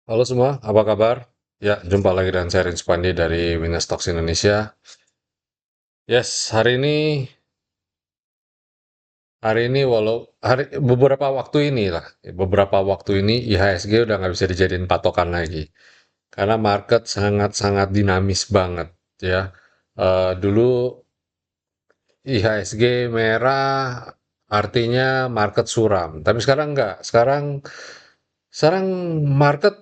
Halo semua, apa kabar? Ya, jumpa lagi dengan saya Rins Pandi dari Winner Stocks Indonesia. Yes, hari ini beberapa waktu ini lah, beberapa waktu ini IHSG udah nggak bisa dijadiin patokan lagi, karena market sangat-sangat dinamis banget ya. Dulu IHSG merah artinya market suram, tapi sekarang enggak. Sekarang market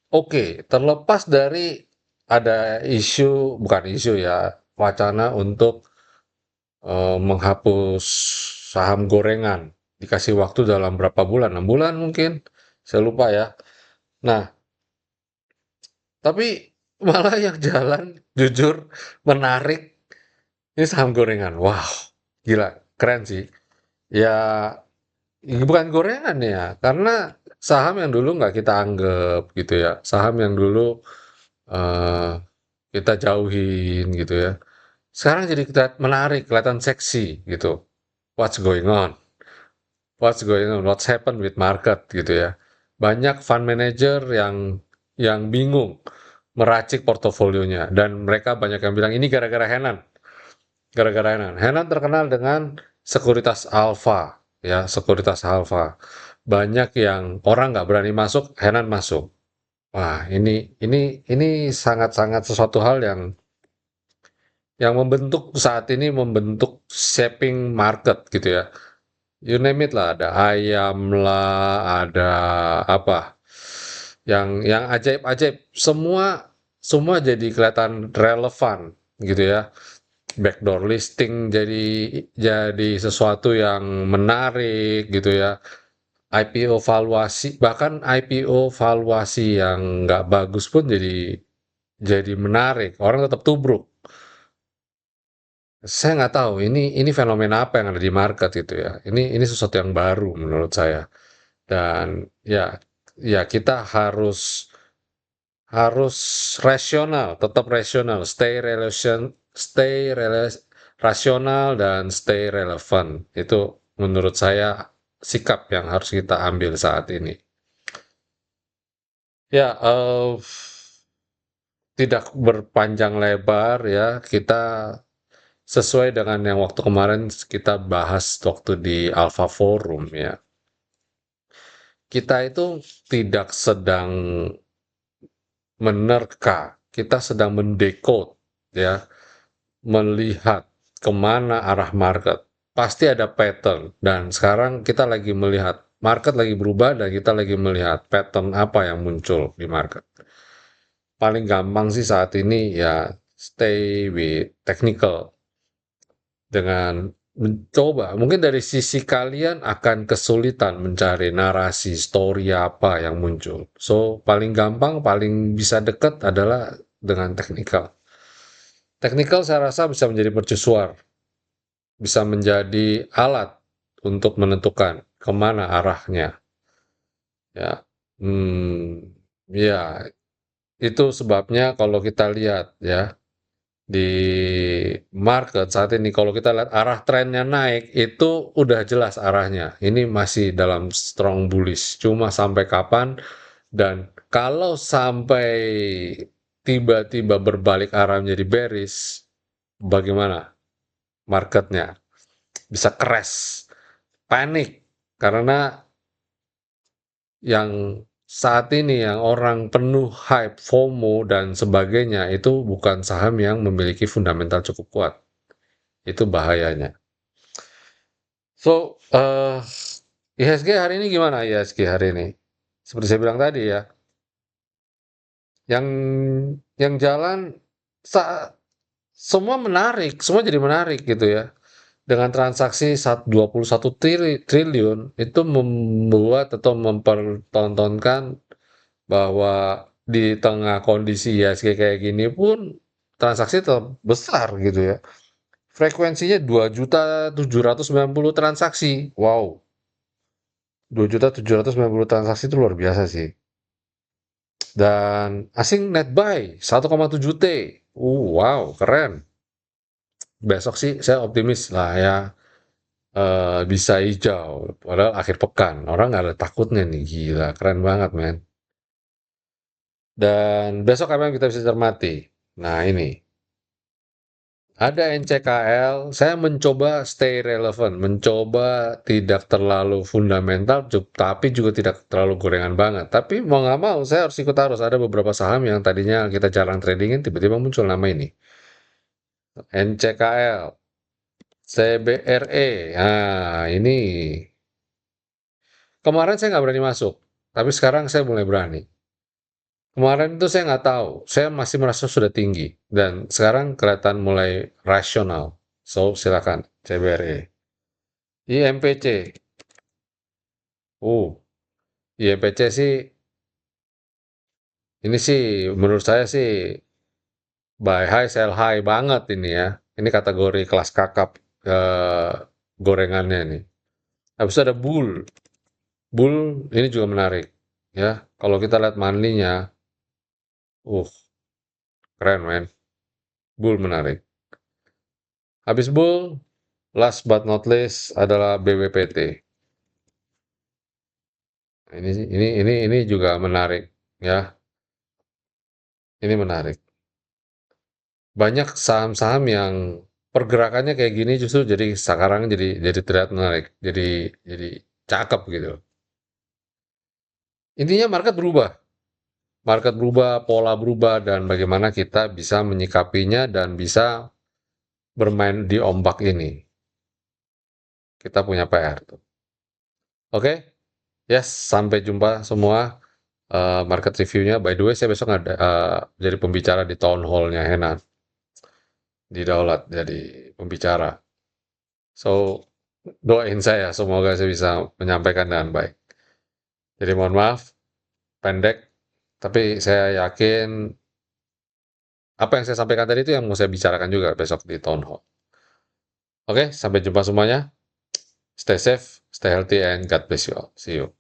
oke, terlepas dari ada isu, bukan isu ya, wacana untuk menghapus saham gorengan. Dikasih waktu dalam berapa bulan? 6 bulan mungkin? Saya lupa ya. Nah, tapi malah yang jalan jujur menarik ini saham gorengan. Wow, gila, keren sih. Ya, bukan gorengan ya, karena saham yang dulu nggak kita anggap gitu ya. Saham yang dulu eh, kita jauhin gitu ya. Sekarang jadi kita menarik, kelihatan seksi gitu. What's going on? What's going on? What's happened with market gitu ya. Banyak fund manager yang bingung meracik portofolionya dan mereka banyak yang bilang ini gara-gara Henan. Gara-gara Henan. Henan terkenal dengan sekuritas alfa ya, sekuritas alfa. Banyak yang orang nggak berani masuk, Henan masuk. Wah, ini sangat-sangat sesuatu hal yang membentuk saat ini membentuk shaping market gitu ya. You name it lah, ada ayam lah, ada apa, yang ajaib-ajaib, semua semua jadi kelihatan relevan gitu ya. Backdoor listing jadi sesuatu yang menarik gitu ya. IPO valuasi, bahkan IPO valuasi yang nggak bagus pun jadi menarik. Orang tetap tubruk. Saya nggak tahu ini fenomena apa yang ada di market itu ya. Ini sesuatu yang baru menurut saya. Dan ya ya kita harus harus rasional, tetap rasional, rasional dan stay relevant. Itu menurut saya sikap yang harus kita ambil saat ini. Ya, tidak berpanjang lebar ya, kita sesuai dengan yang waktu kemarin kita bahas waktu di Alpha Forum ya. Kita itu tidak sedang menerka, kita sedang mendekode ya, melihat kemana arah market. Pasti ada pattern dan sekarang kita lagi melihat market lagi berubah dan kita lagi melihat pattern apa yang muncul di market. Paling gampang sih saat ini ya stay with technical dengan mencoba. Mungkin dari sisi kalian akan kesulitan mencari narasi story apa yang muncul. So, paling gampang, paling bisa dekat adalah dengan technical. Technical saya rasa bisa menjadi mercusuar, bisa menjadi alat untuk menentukan kemana arahnya. Ya, ya itu sebabnya kalau kita lihat ya di market saat ini kalau kita lihat arah trennya naik itu udah jelas arahnya. Ini masih dalam strong bullish. Cuma sampai kapan dan kalau sampai tiba-tiba berbalik arah menjadi bearish, bagaimana marketnya? Bisa crash, panik karena yang saat ini yang orang penuh hype, FOMO dan sebagainya itu bukan saham yang memiliki fundamental cukup kuat. Itu bahayanya. So, IHSG hari ini gimana IHSG hari ini? Seperti saya bilang tadi ya, yang yang jalan sa semua menarik, semua jadi menarik gitu ya. Dengan transaksi 21 triliun itu membuat atau mempertontonkan bahwa di tengah kondisi IHSG kayak gini pun transaksi tetap besar gitu ya. Frekuensinya 2.790 transaksi. Wow, 2.790 transaksi itu luar biasa sih. Dan asing net buy 1,7 T. Wow, keren. Besok sih saya optimis lah ya, bisa hijau. Padahal akhir pekan. Orang nggak ada takutnya nih. Gila, keren banget, men. Dan besok apa yang kita bisa cermati? Nah, ini. Ada NCKL, saya mencoba stay relevant, mencoba tidak terlalu fundamental, tapi juga tidak terlalu gorengan banget. Tapi mau nggak mau, saya harus ikut arus. Ada beberapa saham yang tadinya kita jarang tradingin, tiba-tiba muncul nama ini. NCKL, CBRE. Nah, ini kemarin saya nggak berani masuk, tapi sekarang saya mulai berani. Kemarin itu saya nggak tahu, saya masih merasa sudah tinggi, dan sekarang kelihatan mulai rasional. So, silakan, CBRE. IMPC. IMPC sih, ini sih menurut saya sih buy high, sell high banget ini ya. Ini kategori kelas kakap eh, gorengannya nih. Habis itu ada bull. Bull ini juga menarik ya. Kalau kita lihat monthly-nya, uh, keren men. Bull menarik. Habis bull, last but not least adalah BWPT. Ini juga menarik ya. Ini menarik. Banyak saham-saham yang pergerakannya kayak gini justru jadi sekarang jadi terlihat menarik, jadi cakep gitu. Intinya market berubah, pola berubah, dan bagaimana kita bisa menyikapinya dan bisa bermain di ombak ini. Kita punya PR tuh. Oke, yes, sampai jumpa semua. Market reviewnya. By the way, saya besok ada jadi pembicara di town hall-nya Henan di Daulat jadi pembicara. So, doain saya, semoga saya bisa menyampaikan dengan baik. Jadi mohon maaf, pendek, tapi saya yakin apa yang saya sampaikan tadi itu yang mau saya bicarakan juga besok di town hall. Oke, sampai jumpa semuanya. Stay safe, stay healthy, and God bless you all. See you.